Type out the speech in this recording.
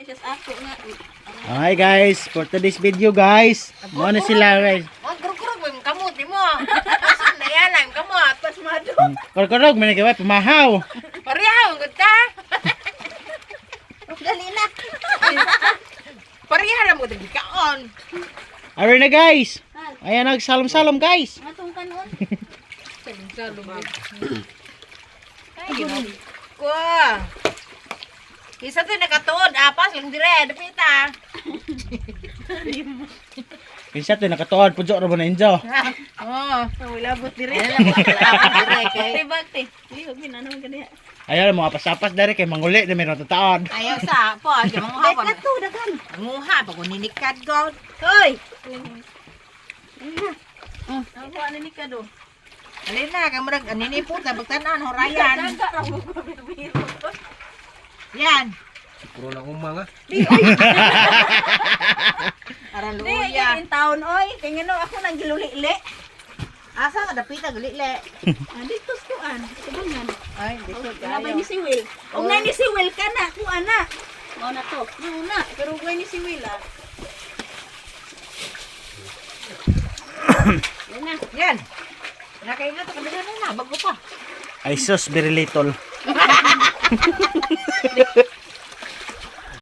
Hi guys, for today's video guys. Mo na sila guys. Magkurkurog mo yung kamot mo. Asan na yan ang kamot. Pas mado. Korkorog man kay pamahaw. Parihaw gud ka. Dali na. Parihaw lang mo dali kaon. Are na guys. Ayan nagsalom-salom guys. Atong kanon. Salom. Ay, ko. Isa to nakatuod, apas lang dire, dapita. Kinsa to nakatuod pujo ra mo na injo. Oh, Labot dire. dire kay. Bakti. Lihog ginanaw gani. Ayaw mo apas-apas dari kay manguli na meron tataon. Ayaw sa po, di mo ha pa. Kato dagan. Nguha pa ko ninikad god. Hoy. Ako ano ni kado. Alin na, kamarag anini po ta bagtanan horayan. Daga ra mo ko biro. Yan. Puro na umanga. Aran Di luya. in town oy. Kay ngano ako nang giluli-li. Asa ka dapita gali-le. Dito kuan. Kubangan. Ay, dito Labay ni si Will. Og na ni si Will kana ku ana. Mao na to. Mao na. Pero ug ni si Will ah. Yan na. Yan. Nakaingat ka dito na, bago pa. Ay sus, very little.